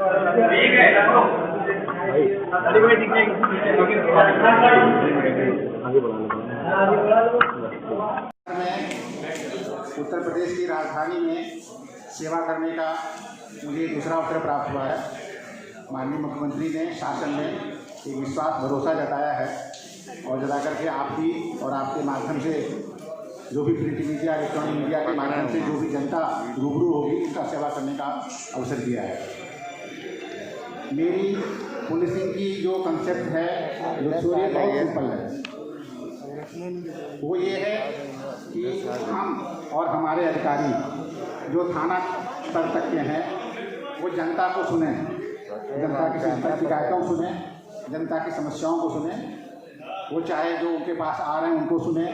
उत्तर प्रदेश की राजधानी में सेवा करने का मुझे दूसरा अवसर प्राप्त हुआ है। माननीय मुख्यमंत्री ने शासन में एक विश्वास भरोसा जताया है और जता करके आपकी और आपके माध्यम से जो भी प्रिंट मीडिया इलेक्ट्रॉनिक मीडिया के माध्यम से जो भी जनता रूबरू होगी उनका सेवा करने का अवसर दिया है। मेरी पुलिसिंग की जो कंसेप्ट है बहुत सिंपल है। वो ये है कि हम और हमारे अधिकारी जो थाना स्तर तक के हैं वो जनता को सुने, जनता की शिकायतों को सुने, जनता की समस्याओं को सुने। वो चाहे जो उनके पास आ रहे हैं उनको सुने,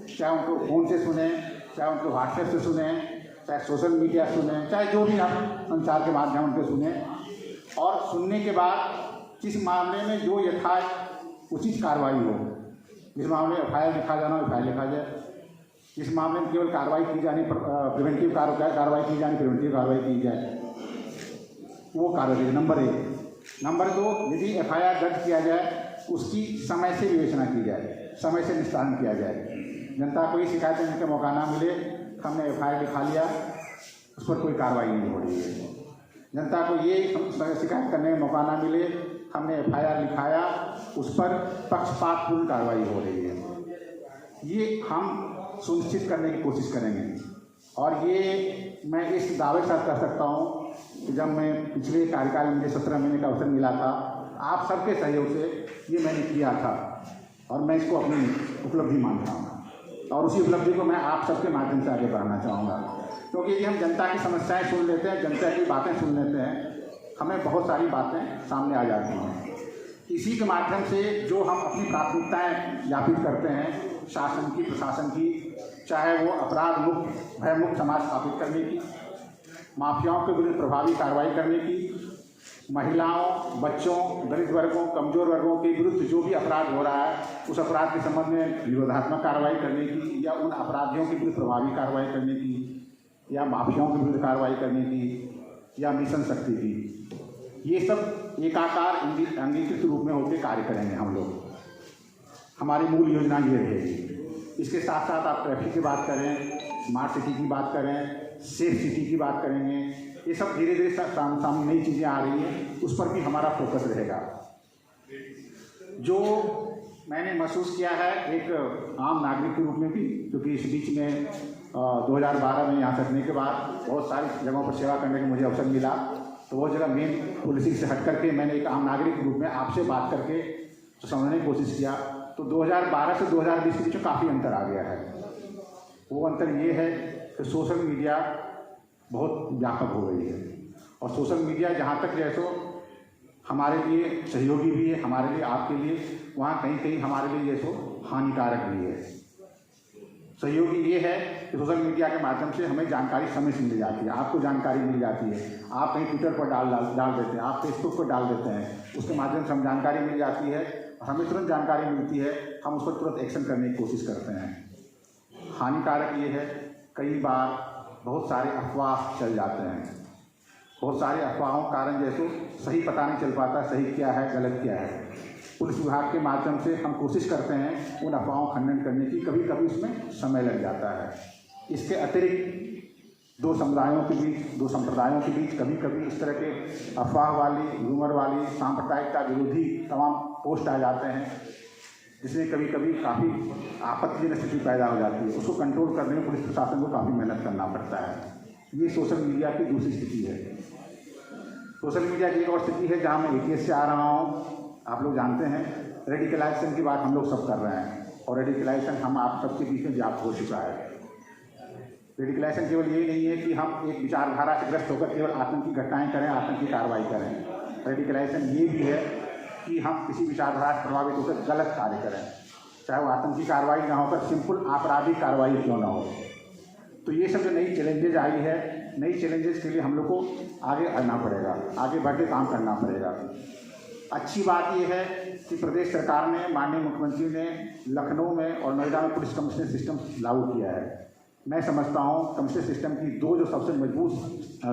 चाहे उनको फ़ोन से सुने, चाहे उनको व्हाट्सएप से सुने, चाहे सोशल मीडिया सुने, चाहे जो भी आप संचार के माध्यम उनके सुने। और सुनने के बाद जिस मामले में जो यथा उचित कार्रवाई हो, जिस मामले में एफआईआर लिखा जाना एफआईआर लिखा जाए, जिस मामले में केवल कार्रवाई की जानी प्रिवेंटिव कार्रवाई की जानी प्रिवेंटिव कार्रवाई की जाए, वो कार्रवाई। नंबर 1। नंबर 2, यदि एफआईआर दर्ज किया जाए उसकी समय से विवेचना की जाए, समय से निस्तारण किया जाए। जनता को ये शिकायत देने का मौका ना मिले हमने एफआईआर लिखा लिया उस पर कोई कार्रवाई नहीं हो रही है। जनता को ये शिकायत करने का मौका ना मिले हमने एफआईआर लिखाया उस पर पक्षपातपूर्ण कार्रवाई हो रही है। ये हम सुनिश्चित करने की कोशिश करेंगे। और ये मैं इस दावे के साथ कर सकता हूँ कि जब मैं पिछले कार्यकाल में मुझे 17 महीने का अवसर मिला था, आप सबके सहयोग से ये मैंने किया था और मैं इसको अपनी उपलब्धि मानता हूँ और उसी उपलब्धि को मैं आप सबके माध्यम से आगे बढ़ाना चाहूँगा। क्योंकि यदि हम जनता की समस्याएं सुन लेते हैं, जनता की बातें सुन लेते हैं, हमें बहुत सारी बातें सामने आ जाती हैं। इसी के माध्यम से जो हम अपनी प्राथमिकताएं ज्ञापित करते हैं शासन की, प्रशासन की, चाहे वो अपराध मुक्त भयमुक्त समाज स्थापित करने की, माफियाओं के विरुद्ध प्रभावी कार्रवाई करने की, महिलाओं, बच्चों, दलित वर्गों, कमज़ोर वर्गों के विरुद्ध जो भी अपराध हो रहा है उस अपराध के संबंध में विरोधात्मक कार्रवाई करने की, या उन अपराधियों के विरुद्ध प्रभावी कार्रवाई करने की, या माफियाओं के विरुद्ध कार्रवाई करने की, या मिशन शक्ति की, ये सब एकाकार अंगीकृत रूप में होकर कार्य करेंगे हम लोग। हमारी मूल योजना ये रहेगी। इसके साथ साथ आप ट्रैफिक की बात करें, स्मार्ट सिटी की बात करें, सेफ सिटी की बात करेंगे, ये सब धीरे धीरे सामने नई चीज़ें आ रही हैं, उस पर भी हमारा फोकस रहेगा। जो मैंने महसूस किया है एक आम नागरिक के रूप में भी, क्योंकि इस बीच में 2012 में यहाँ तकने के बाद बहुत सारी जगहों पर सेवा करने का मुझे अवसर मिला, तो वो जगह मेन पुलिसिंग से हट करके मैंने एक आम नागरिक के रूप में आपसे बात करके तो समझने की कोशिश किया, तो 2012 से 2020 के बीच में काफ़ी अंतर आ गया है। वो अंतर ये है कि सोशल मीडिया बहुत व्यापक हो गई है और सोशल मीडिया जहाँ तक जैसो हमारे लिए सहयोगी भी है, हमारे लिए आपके लिए, वहाँ कहीं कहीं हमारे लिए जैसो हानिकारक भी है। सहयोगी ये है कि सोशल मीडिया के माध्यम से हमें जानकारी समय से मिल जाती है, आपको जानकारी मिल जाती है, आप कहीं ट्विटर पर डाल देते हैं, आप फेसबुक पर डाल देते हैं, उसके माध्यम से हम जानकारी मिल जाती है, हमें तुरंत जानकारी मिलती है, हम उस पर तुरंत एक्शन करने की कोशिश करते हैं। हानिकारक ये है कई बार बहुत सारे अफवाह चल जाते हैं, बहुत सारे अफवाहों के कारण जैसे सही पता नहीं चल पाता सही क्या है गलत क्या है। पुलिस विभाग के माध्यम से हम कोशिश करते हैं उन अफवाहों का खंडन करने की, कभी कभी उसमें समय लग जाता है। इसके अतिरिक्त दो समुदायों के बीच, दो संप्रदायों के बीच कभी कभी इस तरह के अफवाह वाली, रूमर वाली, सांप्रदायिकता विरोधी तमाम पोस्ट आ जाते हैं, जिसमें कभी कभी काफ़ी आपत्तिजनक स्थिति पैदा हो जाती है। उसको कंट्रोल करने में पुलिस प्रशासन को काफ़ी मेहनत करना पड़ता है। ये सोशल मीडिया की दूसरी स्थिति है। सोशल मीडिया की एक और स्थिति है जहाँ मैं ATS से आ रहा हूँ, आप लोग जानते हैं रेडिकलाइजेशन की बात हम लोग सब कर रहे हैं और रेडिकलाइजेशन हम आप सबके बीच में व्याप्त हो चुका है। रेडिकलाइजेशन केवल ये नहीं है कि हम एक विचारधारा से ग्रस्त होकर केवल आतंकी घटनाएँ करें, आतंकी कार्रवाई करें। रेडिकलाइजेशन ये भी है कि हम किसी विचारधारा से प्रभावित होकर गलत कार्य करें, चाहे वो आतंकी कार्रवाई ना होकर सिंपल आपराधिक कार्रवाई क्यों ना हो। तो ये सब जो नई चैलेंजेज आई है, नई चैलेंजेस के लिए हम लोग को आगे आना पड़ेगा, आगे बढ़ के काम करना पड़ेगा। अच्छी बात यह है कि प्रदेश सरकार ने, माननीय मुख्यमंत्री ने लखनऊ में और नोएडा में पुलिस कमिश्नर सिस्टम लागू किया है। मैं समझता हूँ कमिश्नरेट सिस्टम की दो जो सबसे मजबूत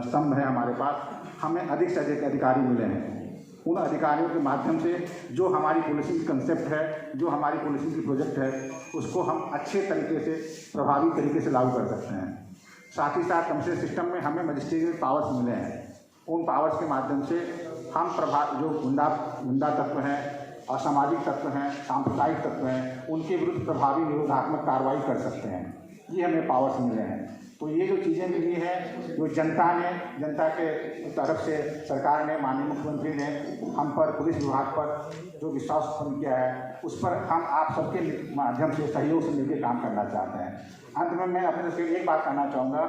स्तंभ है हमारे पास, हमें अधिक से अधिक अधिकारी मिले हैं। उन अधिकारियों के माध्यम से जो हमारी पुलिसिंग कंसेप्ट है, जो हमारी पुलिसिंग की प्रोजेक्ट है, उसको हम अच्छे तरीके से, प्रभावी तरीके से लागू कर सकते हैं। साथ ही साथ कमिश्नरेट सिस्टम में हमें मजिस्ट्रेरियल पावर्स मिले हैं। उन पावर्स के माध्यम से हम जो गुंडा तत्व हैं, असामाजिक तत्व हैं, सांप्रदायिक तत्व हैं, उनके विरुद्ध प्रभावी निरोधात्मक कार्रवाई कर सकते हैं। ये हमें पावर्स मिले हैं। तो ये जो चीज़ें मिली हैं, जो जनता के तरफ से सरकार ने, माननीय मुख्यमंत्री ने हम पर, पुलिस विभाग पर जो विश्वास उत्पन्न किया है, उस पर हम आप सबके माध्यम से, सहयोग से मिलकर काम करना चाहते हैं। अंत में मैं अपने तरफ से एक बात कहना चाहूँगा,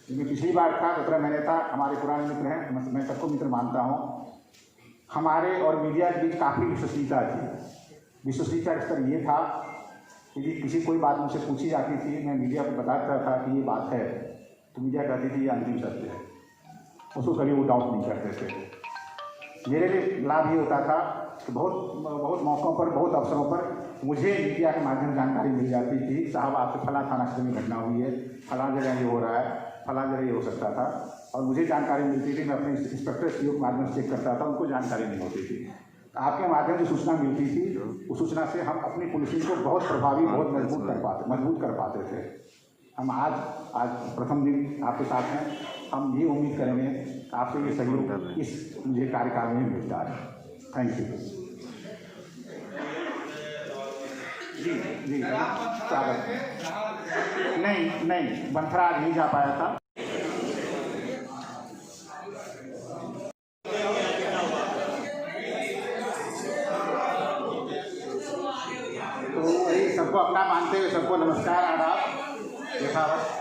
क्योंकि पिछली बार था, 17 महीने था, हमारे पुराने मित्र हैं, मैं सबको मित्र मानता हूँ। हमारे और मीडिया के बीच काफ़ी विश्वसनीयता थी। विश्वसनीयता का स्तर ये था कि किसी कोई बात मुझसे पूछी जाती थी, मैं मीडिया को बताता था कि ये बात है, तो मीडिया कहती थी ये अंतिम सत्य है, उसको कभी वो डाउट नहीं करते थे। मेरे लिए लाभ ये होता था कि बहुत मौक़ों पर, बहुत अवसरों पर मुझे मीडिया के माध्यम जानकारी मिल जाती थी, साहब आपसे फलां थाना क्षेत्र में घटना हुई है, फलां जगह ये हो रहा है, फलां जगह ये हो सकता था, और मुझे जानकारी मिलती थी। मैं अपने इंस्पेक्टर सीओ के माध्यम से चेक करता था, उनको जानकारी नहीं होती थी। आपके माध्यम से सूचना मिलती थी, उस सूचना से हम अपनी पुलिसिंग को बहुत प्रभावी, बहुत मजबूत कर पाते थे। हम आज प्रथम दिन आपके साथ हैं। हम ये उम्मीद करेंगे आपसे ये सहयोग इस मुझे कार्यकाल में मिलता है। Thank you. जी स्वागत। नहीं बंथरा नहीं जा पाया था। तो वही सबको अपना मानते हुए सबको नमस्कार, आदाब, यथावत।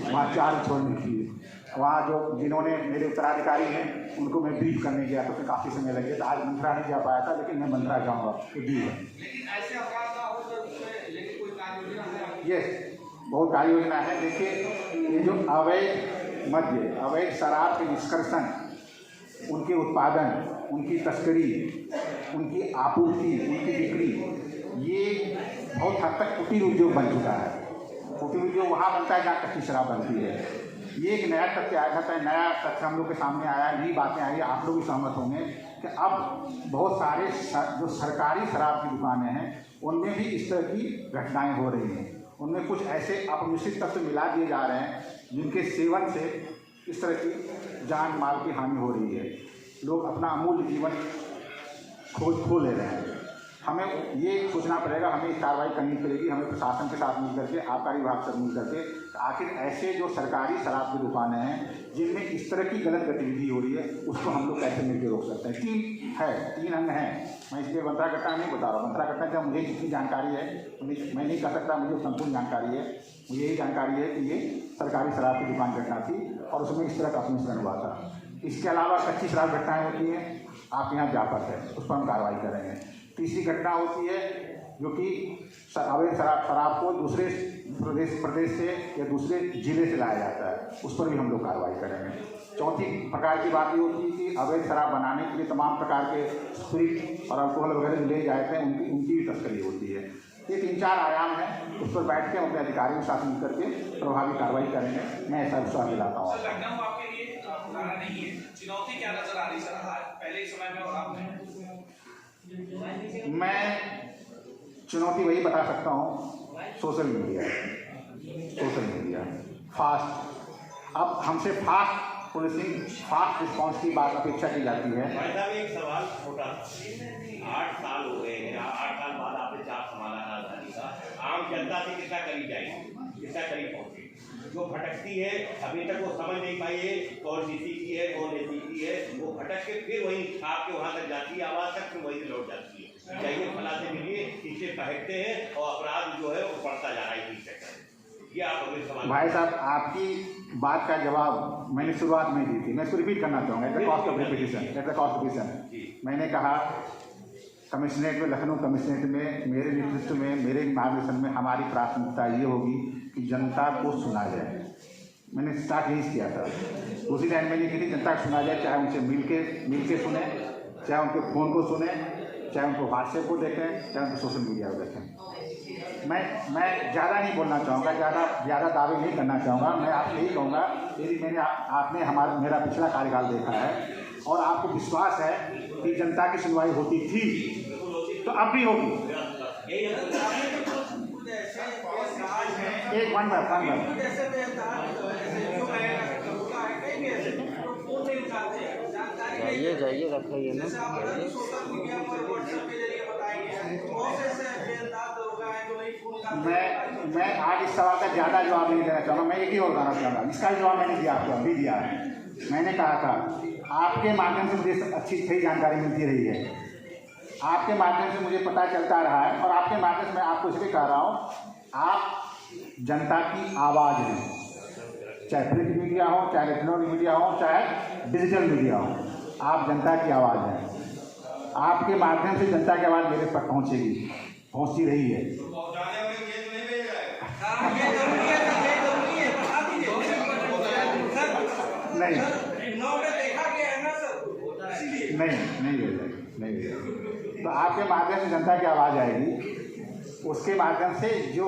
वहाँ चार छोड़नी थी। वहाँ जिन्होंने मेरे उत्तराधिकारी हैं उनको मैं ब्रीफ करने गया तो फिर काफ़ी समय लग गया, तो आज मंत्रा नहीं जा पाया था, लेकिन मैं मंत्रा जाऊँगा। तो डी है यस, बहुत कार्य योजना है। देखिए, ये जो अवैध मद्य, अवैध शराब के निष्कर्षण, उनके उत्पादन, उनकी तस्करी, उनकी आपूर्ति, उनकी बिक्री, ये बहुत हद तक कुटीर उद्योग बन चुका है। कुटीर उद्योग वहाँ बनता है जहाँ कच्ची शराब बनती है। ये एक नया तथ्य आया था, नया तथ्य हम लोग के सामने आया, नई बातें आई, आप लोग भी सहमत होंगे कि अब बहुत सारे जो सरकारी शराब की दुकानें हैं उनमें भी इस तरह की घटनाएं हो रही हैं। उनमें कुछ ऐसे अपमिश्रित तत्व मिला दिए जा रहे हैं जिनके सेवन से इस तरह की जान माल की हानि हो रही है। लोग अपना अमूल्य जीवन खो ले रहे हैं। हमें ये सोचना पड़ेगा, हमें कार्रवाई करनी पड़ेगी, हमें प्रशासन के साथ मिल करके, आबकारी विभाग से मिल करके, आखिर ऐसे जो सरकारी शराब की दुकानें हैं जिनमें इस तरह की गलत गतिविधि हो रही है, उसको हम लोग कैसे मिलकर रोक सकते हैं। तीन अंग हैं। मैं इसलिए मंत्रा घटना नहीं बता रहा हूँ। मंत्रा घटना जब मुझे जितनी जानकारी है, मैं नहीं कह सकता मुझे संपूर्ण जानकारी है, मुझे यही जानकारी है कि ये सरकारी शराब की दुकान घटना थी और उसमें इस तरह का अपमिश्रण हुआ था। इसके अलावा कच्ची शराब घटनाएँ होती हैं, आप यहाँ व्यापक है, उस पर हम कार्रवाई करेंगे। तीसरी घटना होती है जो कि अवैध शराब को दूसरे प्रदेश से या दूसरे जिले से लाया जाता है, उस पर भी हम लोग कार्रवाई करेंगे। चौथी प्रकार की बात ये होती है कि अवैध शराब बनाने के लिए तमाम प्रकार के स्पिरिट और अल्कोहल वगैरह जो ले जाते हैं उनकी भी तस्करी होती है। ये 3-4 आयाम हैं, उस पर बैठ के हम अपने अधिकारियों के साथ मिल करके प्रभावी कार्रवाई करेंगे। मैं ऐसा विश्वास दिलाता हूँ। चुनौती क्या नजर आ रही सर पहले समय में और आप में? मैं चुनौती वही बता सकता हूँ, सोशल मीडिया फास्ट। अब हमसे फास्ट पुलिसिंग, फास्ट रिस्पॉन्स की बात अपेक्षा की जाती है। एक सवाल छोटा, 8 साल हो गए हैं, 8 साल बाद आपने चाप संभाला राजधानी का, आम जनता से कितना करीब जाएगी, कितना करीब पहुँचे? जो भटकती है अभी तक वो समझ नहीं पाई है कौन डीसीपी है, कौन एसीपी है, वो भटक के फिर वही आपके वहाँ तक जाती है, आवाज़ तक फिर वहीं से लौट जाती है। चाहिए फला से मिलिए, इसे पहनते हैं और अपराध जो है वो बढ़ता जा रहा है इसी चक्कर। ये आप अगले सवाल। भाई साहब, आपकी बात का जवाब मैंने शुरुआत में दी थी, मैं इसको रिपीट करना चाहूँगा। At the cost of repetition मैंने कहा, कमिश्नरेट में, लखनऊ कमिश्नरेट में मेरे नेतृत्व में, मेरे मार्गदर्शन में हमारी प्राथमिकता ये होगी कि जनता को सुना जाए, मैंने स्टार्ट यही किया था। दूसरी लाइन मैंने की थी जनता को सुना जाए, चाहे उनसे मिल के सुने, चाहे उनके फ़ोन को सुने, चाहे उनको व्हाट्सएप को देखें, चाहे उनको सोशल मीडिया को देखें। मैं ज़्यादा नहीं बोलना चाहूँगा, ज़्यादा दावे नहीं करना चाहूँगा। मैं आपसे यही कहूँगा, यदि आपने मेरा पिछला कार्यकाल देखा है और आपको विश्वास है कि जनता की सुनवाई होती थी तो अब भी होगी। एक वन जाइए रखिए ना। मैं आज इस सवाल का ज़्यादा जवाब नहीं देना चाहूँगा। मैं एक ही और बताना चाहूँगा, इसका जवाब मैंने दिया, आपको अभी दिया है। मैंने कहा था आपके माध्यम से मुझे अच्छी सही जानकारी मिलती रही है, आपके माध्यम से मुझे पता चलता रहा है, और आपके माध्यम से मैं आपको इसलिए कह रहा हूँ, आप जनता की आवाज़ हैं। चाहे प्रिंट मीडिया हो, चाहे इलेक्ट्रॉनिक मीडिया हो, चाहे डिजिटल मीडिया हो, आप जनता की आवाज़ हैं। आपके माध्यम से जनता की आवाज़ मेरे तक पहुँचेगी, पहुँचती रही है। नहीं तो आपके माध्यम से जनता की आवाज़ आएगी, उसके माध्यम से जो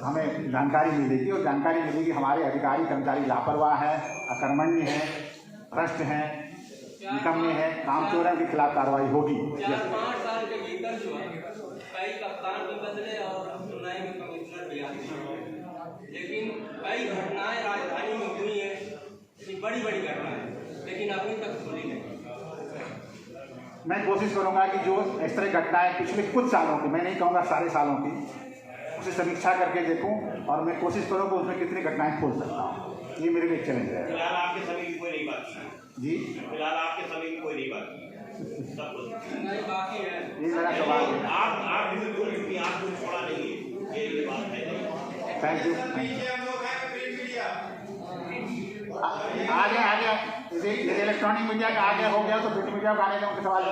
हमें जानकारी मिलेगी, और जानकारी मिलेगी हमारे अधिकारी कर्मचारी लापरवाह हैं, अकर्मण्य हैं, भ्रष्ट हैं, निकम्मे हैं, कामचोर हैं, उनके खिलाफ कार्रवाई होगी। 4-5 साल के भीतर जो है कई कप्तान भी बदले और नए में कमिश्नर भी आए, लेकिन कई घटनाएं राजधानी में हुई हैं, बड़ी घटनाएं, लेकिन अभी तक खुली नहीं। मैं कोशिश करूंगा कि जो इस तरह घटनाएं पिछले कुछ सालों की, मैं नहीं कहूँगा सारे सालों की, उसे समीक्षा करके देखूं, और मैं कोशिश करूँ कि उसमें कितनी घटनाएं खोल सकता हूँ। ये मेरे लिए चैलेंज है। फिलहाल आपके समय की कोई नहीं बाकी जी, फिलहाल आपके समय की कोई नहीं बाकी, सब कुछ बाकी है। ये मेरा सवाल है। आप कुछ छोड़ा नहीं है, ये बात है। Thank you. आगे इलेक्ट्रॉनिक मीडिया का आगे हो गया तो प्रिंट मीडिया का आने का उनके सवाल